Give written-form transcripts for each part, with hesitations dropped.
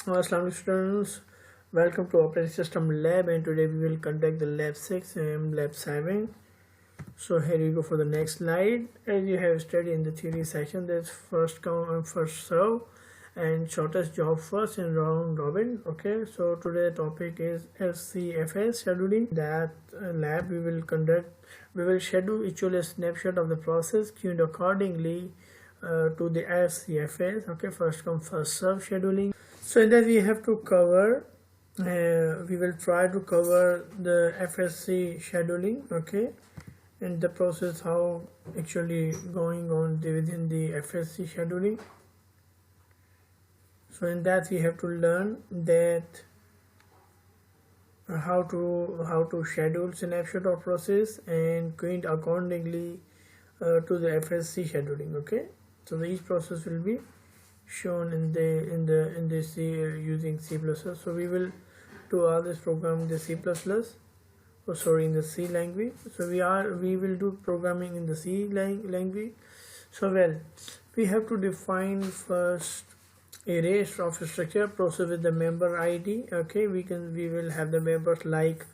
Assalamu students, welcome to Operating System Lab, and today we will conduct the Lab 6 and Lab 7. So here you go for the next slide. As you have studied in the theory section, there's first come and first serve and shortest job first in round robin. Okay, so today the topic is FCFS scheduling. That lab we will schedule actually a snapshot of the process queued accordingly to the FCFS. Okay, first come first serve scheduling. So in that we have to cover, we will try to cover the FSC scheduling, okay, and the process how actually going on within the FSC scheduling. So in that we have to learn that how to schedule snapshot of process and queued accordingly to the FSC scheduling. Okay, so each process will be shown in the C using C++. So we will do all this program in the C++. Oh, sorry, in the C language. So we will do programming in the C language. So we have to define first a race of structure process with the member ID. Okay, we will have the members like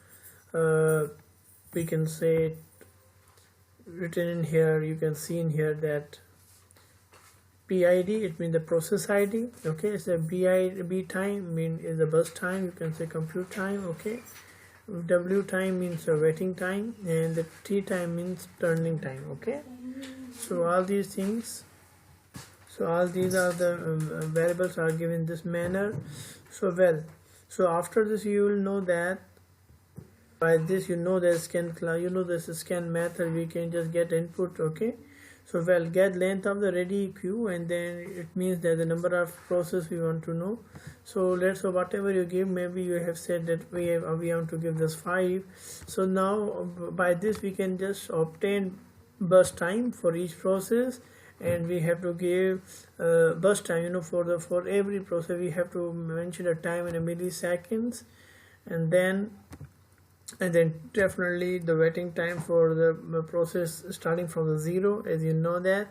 we can say written in here. You can see in here that PID, it means the process ID. Okay, it's a B time mean is the bus time, you can say compute time. Okay, W time means waiting time, and the T time means turning time. Okay, so all these things, so all these are the variables are given in this manner. So after this you will know that by this the scan method, we can just get input. Okay, so get length of the ready queue, and then it means that the number of process we want to know. So let's say whatever you give, maybe you have said that we want to give this 5. So now by this we can just obtain bus time for each process, and we have to give bus time. For every process we have to mention a time in a milliseconds, and then definitely the waiting time for the process starting from the 0, as you know that.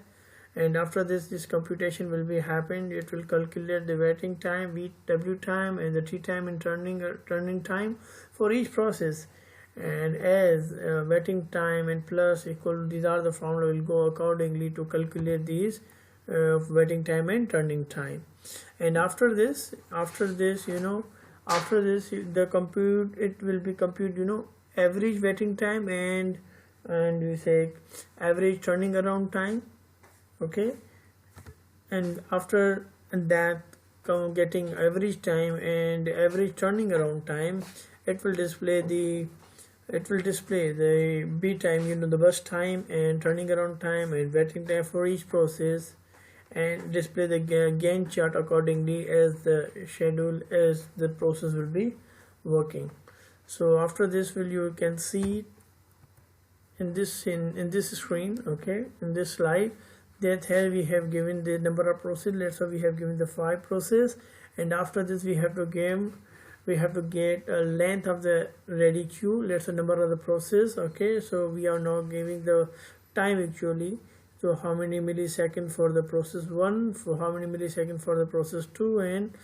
And after this computation will be happened. It will calculate the waiting time, W time, and the T time in turning time for each process. And as waiting time and plus equal, these are the formula will go accordingly to calculate these waiting time and turning time. And after this the compute, it will be compute average waiting time and we say average turning around time. Okay, and after that getting average time and average turning around time, it will display the B time, the bus time and turning around time and waiting time for each process, and display the Gantt chart accordingly as the schedule as the process will be working. So after this you can see in this screen, okay, in this slide, that here we have given the number of process. Let's say we have given the 5 process, and after this we have to get a length of the ready queue. Let's say number of the process. Okay, so we are now giving the time actually. So how many milliseconds for the process 1, for how many milliseconds for the process 2, and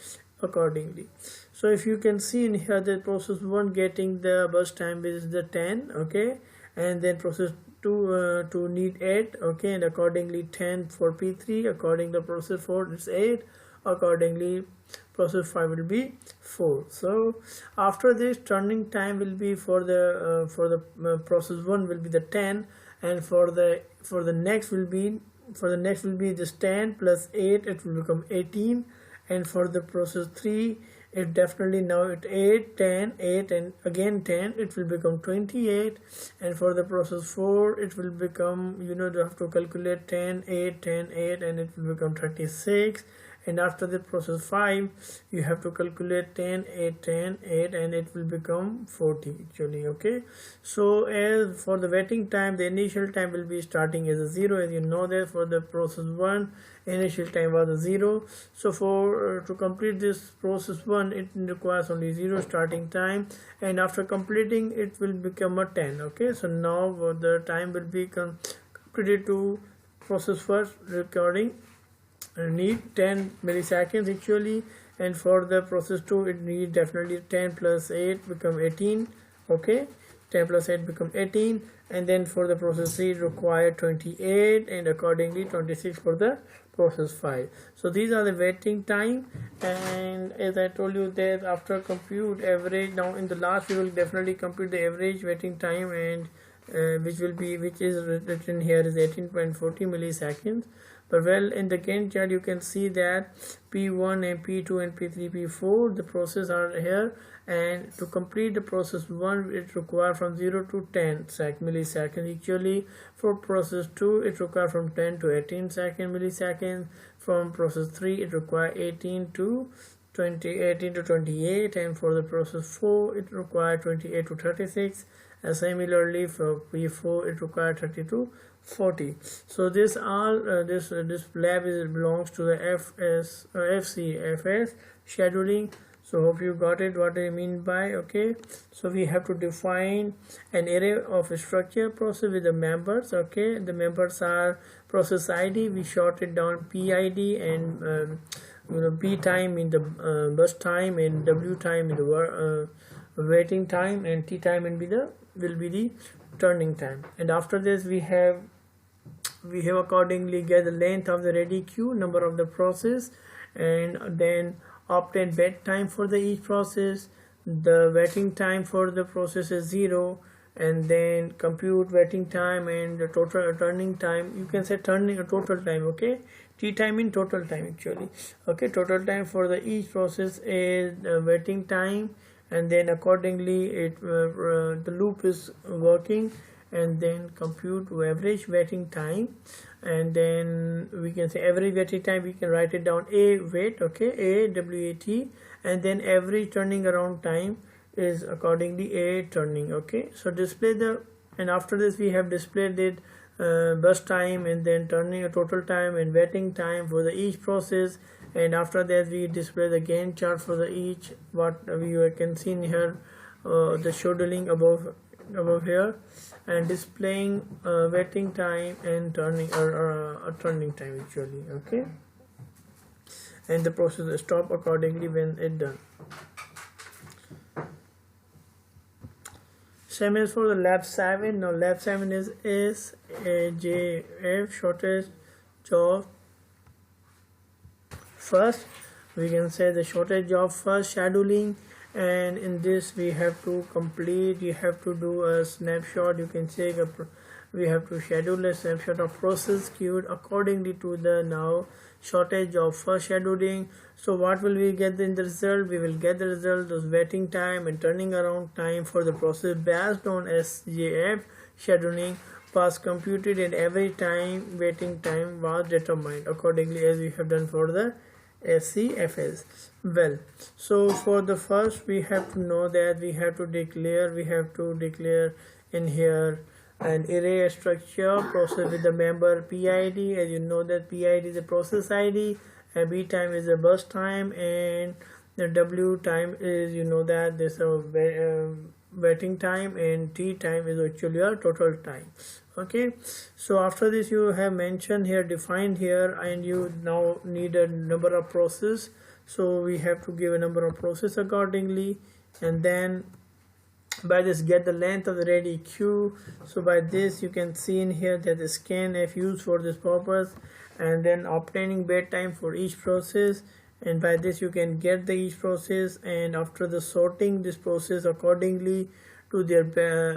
accordingly. So if you can see in here, the process 1 getting the bus time is the 10, okay, and then process 2 to need 8, okay, and accordingly 10 for P3, according to process 4 it's 8, accordingly process 5 will be 4. So after this, turning time will be for the process 1 will be the 10, and for the next will be this 10 plus 8, it will become 18, and for the process 3, it definitely now it 8, 10, 8, and again 10, it will become 28, and for the process 4, it will become, you have to calculate 10, 8, 10, 8, and it will become 36. And after the process 5, you have to calculate 10, 8, 10, 8, and it will become 40 actually. Okay, so as for the waiting time, the initial time will be starting as a 0, as you know that for the process 1 initial time was a 0. So for to complete this process 1, it requires only 0 starting time, and after completing it will become a 10. Okay, so now the time will be completed to process first recording need 10 milliseconds actually, and for the process 2 it needs definitely 10 plus 8 become 18. Okay, 10 plus 8 become 18, and then for the process 3 require 28, and accordingly 26 for the process 5. So these are the waiting time, and as I told you that after compute average, now in the last we will definitely compute the average waiting time, and which is written here is 18.40 milliseconds. But well, in the Gantt chart you can see that P1 and P2 and P3 P4 the process are here, and to complete the process 1 it requires from 0 to 10 milliseconds. Actually for process 2 it requires from 10 to 18 milliseconds. From process 3 it requires 18 to 28, and for the process 4 it requires 28 to 36, and similarly for P4 it requires 30 to 40. So this lab belongs to the FCFS scheduling. So hope you got it what I mean by. Okay, so we have to define an array of a structure process with the members. Okay, the members are process ID, we short it down PID, and P time in the bus time, and W time in the waiting time, and T time will be the turning time. And after this we have accordingly get the length of the ready queue, number of the process, and then obtain wait time for the each process. The waiting time for the process is 0, and then compute waiting time and the total turning time. You can say total time. Okay, T time in total time actually. Okay, total time for the each process is waiting time, and then accordingly the loop is working, and then compute average waiting time, and then we can say average waiting time, we can write it down a wait. Okay, a WAT, and then average turning around time is accordingly a turning. Okay, so display and after this we have displayed it bus time, and then turning total time and waiting time for the each process. And after that we display the Gantt chart for the each, what we can see in here, the scheduling above here, and displaying waiting time and turning turning time actually. Okay, and the process will stop accordingly when it done. Same as for the lab 7. Now lab 7 is SJF shortest job first. We can say the shortest job first scheduling, and in this we have to complete, you have to do a snapshot. You can say we have to schedule a snapshot of process queued accordingly to the now shortage of first scheduling. So what will we get in the result? We will get the result those waiting time and turning around time for the process based on SJF scheduling was computed, and every time waiting time was determined accordingly as we have done for the FCFS. Well, so for the first we have to know that we have to declare in here an array structure process with the member PID. As you know that PID is the process ID, and B time is the bus time, and the W time is, you know that this waiting time, and T time is actually your total time. Okay, so after this you have mentioned here, defined here, and you now need a number of process. So we have to give a number of process accordingly, and then by this get the length of the ready queue. So by this you can see in here that the scanf used for this purpose, and then obtaining wait time for each process, and by this you can get the each process, and after the sorting this process accordingly to their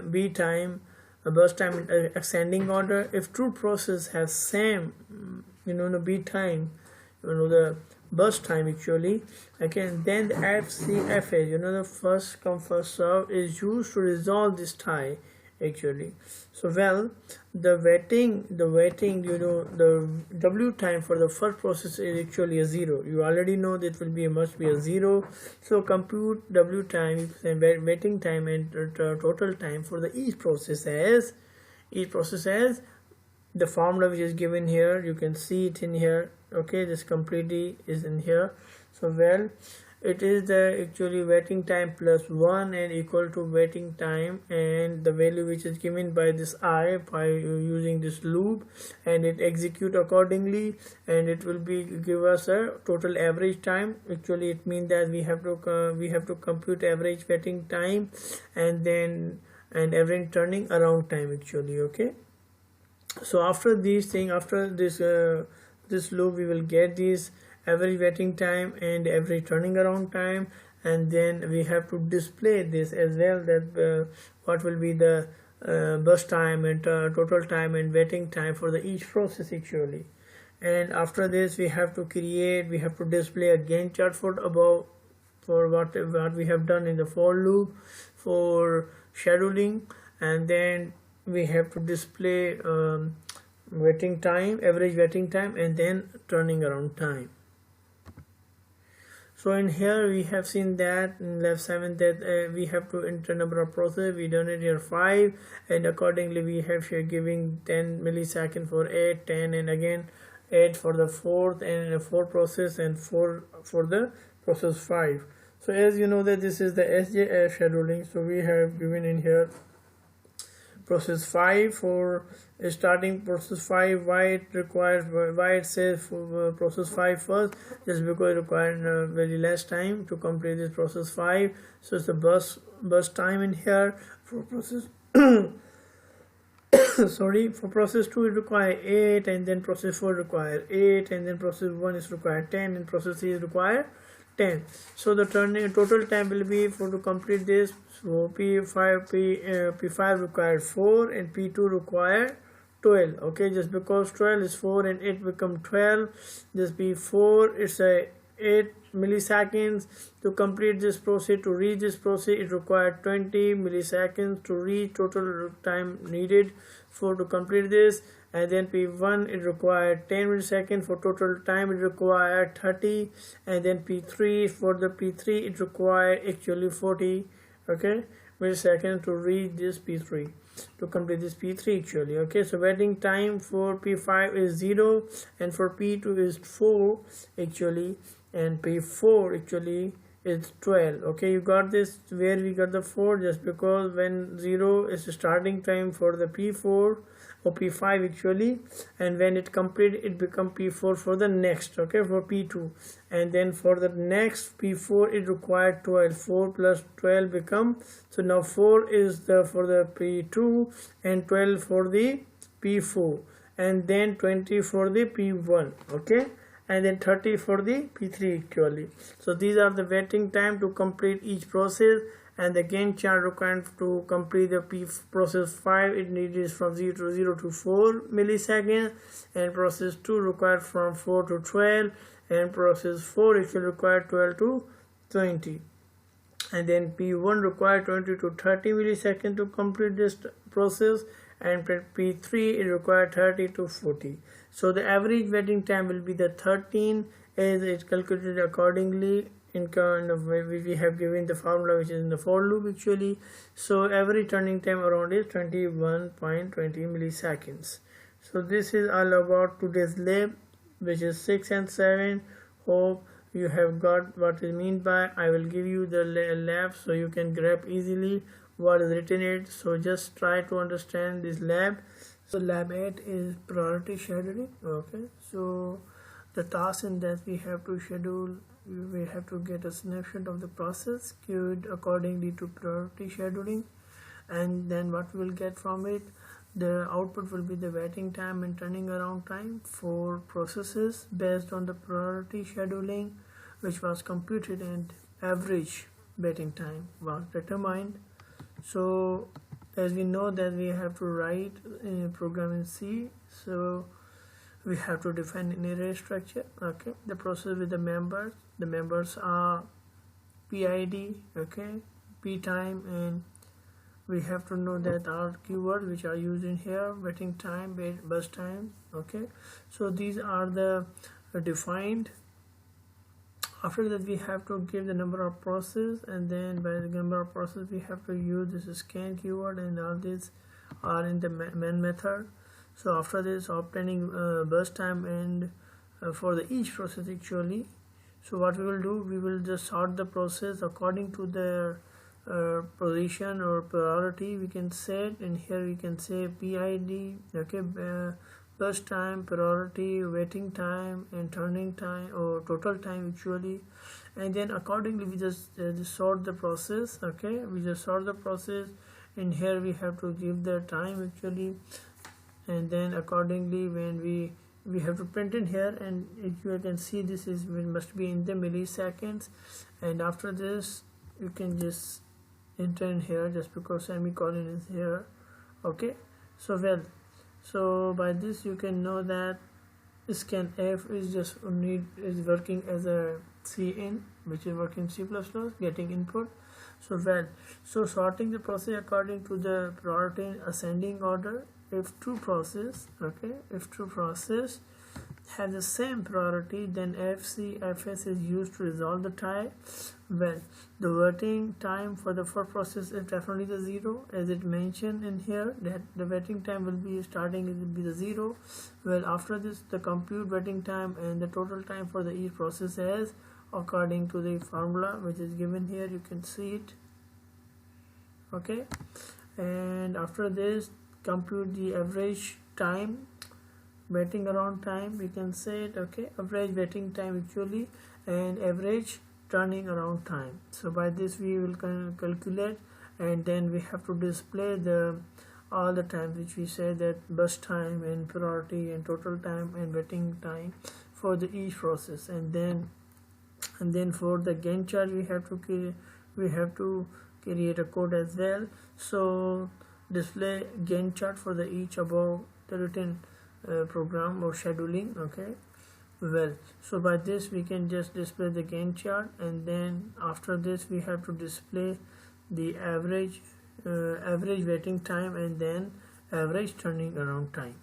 B time, bus time in ascending order. If two process have same the B time, the bus time actually, okay, then the FCFS, the first come first serve is used to resolve this tie actually. So well, the waiting the W time for the first process is actually a 0. You already know that must be a 0. So compute W time and waiting time and total time for the each process as the formula which is given here. You can see it in here. Okay, this completely is in here. So well, it is the actually waiting time plus 1 and equal to waiting time and the value which is given by this I by using this loop, and it execute accordingly, and it will be give us a total average time. Actually it means that we have to compute average waiting time and average turning around time actually. Okay, so after these thing, after this loop, we will get this average waiting time and average turning around time, and then we have to display this as well, that what will be the burst time and total time and waiting time for the each process actually. And after this we have to display a Gantt chart for above, for what we have done in the for loop for scheduling, and then we have to display waiting time, average waiting time, and then turning around time. So in here we have seen that in left 7 that we have to enter number of process. We done it here 5, and accordingly we have here giving 10 millisecond for 8, 10, and again 8 for the fourth and 4 process, and 4 for the process 5. So as you know that this is the SJF scheduling, so we have given in here process 5 for starting process 5. Why it says for process 5 first? Just because it requires very less time to complete this process 5. So it's the burst time in here for process sorry, for process 2 it requires 8, and then process 4 requires 8, and then process 1 is required 10, and process 3 is required 10. So the total time will be for to complete this. So P5 required 4 and P2 required 12. Okay, just because 12 is 4 and 8 become 12, just P4 it's a 8 milliseconds to complete this process. To reach this process it required 20 milliseconds to reach total time needed for to complete this. And then P1 it required 10 milliseconds for total time it required 30, and then P3 for the P3 it required actually 40 milliseconds to reach this P3, to complete this P3 actually. Okay, so waiting time for P5 is 0 and for P2 is 4 actually, and P4 actually is 12. Okay, you got this where we got the 4, just because when 0 is the starting time for the P4 or P5 actually, and when it complete it become P4 for the next, okay, for P2, and then for the next P4 it required 12. 4 plus 12 become, so now 4 is for the P2 and 12 for the P4, and then 20 for the P1, okay, and then 30 for the P3 actually. So these are the waiting time to complete each process. And the Gantt chart required to complete the process 5 it needed from 0 to 4 milliseconds, and process 2 required from 4 to 12, and process 4 it will require 12 to 20, and then P1 required 20 to 30 milliseconds to complete this process, and P3 it required 30 to 40. So the average waiting time will be the 13 as it calculated accordingly in kind of way we have given the formula which is in the for loop actually. So average turning time around is 21.20 milliseconds. So this is all about today's lab, which is 6 and 7. Hope you have got what is meant by. I will give you the lab so you can grab easily what is written in it. So just try to understand this lab. So lab 8 is priority scheduling. Okay, so the task in that we have to schedule, we have to get a snapshot of the process queued accordingly to priority scheduling, and then what we will get from it, the output will be the waiting time and turning around time for processes based on the priority scheduling which was computed, and average waiting time was determined. So as we know that we have to write a program in C, so we have to define an array structure. Okay, the process with the members are PID, okay, P time, and we have to know that our keywords which are used in here, waiting time, burst time. Okay, so these are the defined. After that we have to give the number of process, and then by the number of process we have to use this scan keyword, and all these are in the main method. So after this obtaining burst time and for the each process actually. So what we will do, we will just sort the process according to their position or priority. We can set in here, we can say PID, okay, burst time, priority, waiting time, and turning time or total time actually. And then accordingly we just sort the process. Okay, we just sort the process. In here we have to give the time actually, and then accordingly when we have to print in here, and if you can see this is must be in the milliseconds. And after this you can just enter in here just because semicolon is here. Okay, so well, so by this you can know that scanf is just is working as a cin, which is working C++, getting input. So well, so sorting the process according to the priority in ascending order. If two process, okay, if two process have the same priority, then FCFS is used to resolve the tie. Well, the waiting time for the first process is definitely the 0, as it mentioned in here that the waiting time will be starting, it will be the 0. Well, after this the compute waiting time and the total time for the each process as according to the formula which is given here, you can see it. Okay, and after this compute the average time, waiting around time, we can say it. Okay, average waiting time actually, and average turning around time. So by this we will calculate, and then we have to display the all the times which we say that burst time and priority and total time and waiting time for the each process. And then for the Gantt chart we have to create a code as well. So display Gantt chart for the each above the written program or scheduling. Okay, well, so by this we can just display the Gantt chart, and then after this we have to display the average waiting time and then average turning around time.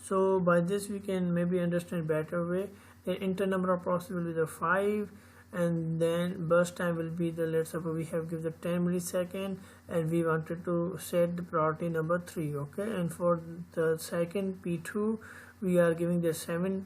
So by this we can maybe understand better way. The inter number of process will be the 5, and then burst time will be the, let's suppose we have given the 10 millisecond and we wanted to set the priority number 3. Okay, and for the second P2 we are giving the 7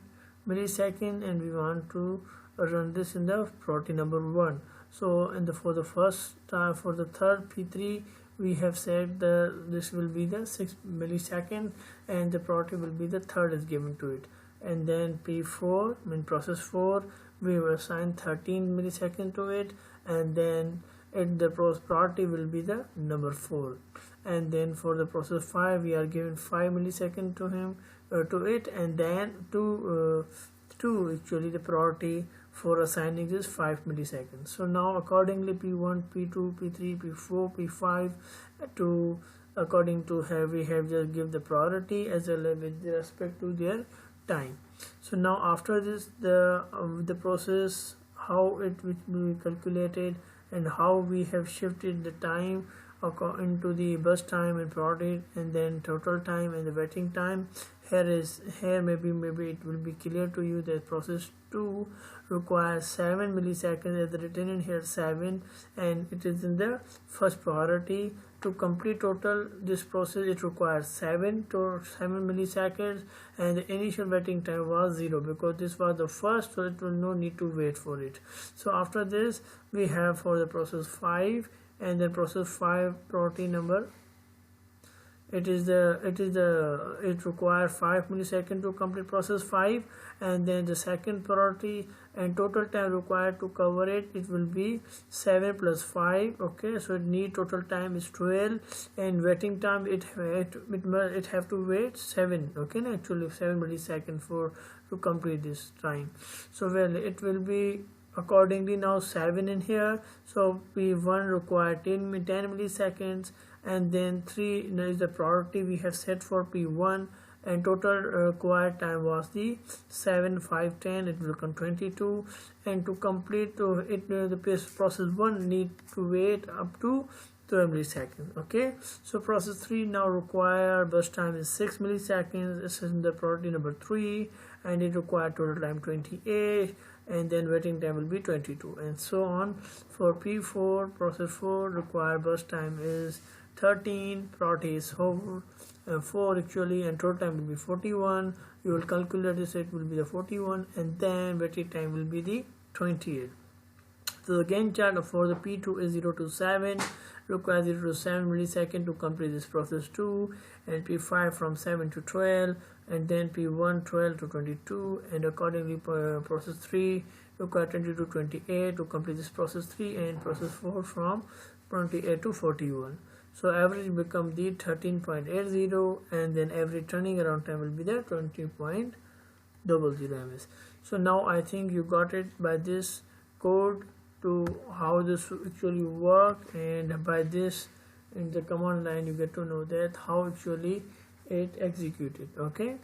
millisecond and we want to run this in the priority number 1. So for the first time, for the third P3 we have said this will be the 6 millisecond and the priority will be the third is given to it. And then P4, in process 4, we will assign 13 milliseconds to it, and then the priority will be the number 4. And then for the process 5 we are given 5 milliseconds to it, and then to actually the priority for assigning this 5 milliseconds. So now accordingly P1, P2, P3, P4, P5 to according to we have just give the priority as well with respect to their time. So now after this the process how it will be calculated and how we have shifted the time into the burst time and priority and then total time and the waiting time. Here maybe it will be clear to you that process 2 requires 7 milliseconds as written in here 7, and it is in the first priority. To complete total this process it requires 7 milliseconds, and the initial waiting time was 0 because this was the first, so it will no need to wait for it. So after this we have for the process 5, and then process 5 priority number it requires 5 milliseconds to complete process 5, and then the second priority and total time required to cover it will be 7 plus 5. Okay, so it need total time is 12, and waiting time it have to wait 7. Okay, actually 7 milliseconds to complete this time. So well, it will be accordingly now 7 in here. So P1 require 10 milliseconds, and then 3 is the priority we have set for P1, and total required time was the 7, 5, 10, it will become 22, and to complete the process 1 need to wait up to 12 milliseconds. Okay, so process 3 now require burst time is 6 milliseconds. This is the priority number 3, and it required total time 28, and then waiting time will be 22, and so on. For P4 process 4 required burst time is 13, priority is 4 actually, and total time will be 41. You will calculate this, it will be the 41, and then waiting time will be the 28. So the Gantt chart for the P2 is 0 to 7, requires 0 to 7 millisecond to complete this process 2, and P5 from 7 to 12, and then P1 12 to 22, and accordingly process 3 require 20 to 28 to complete this process 3, and process 4 from 28 to 41. So average become the 13.80, and then average turning around time will be the 20.00 ms. So now I think you got it by this code to how this actually work, and by this in the command line you get to know that how actually it executed. Okay.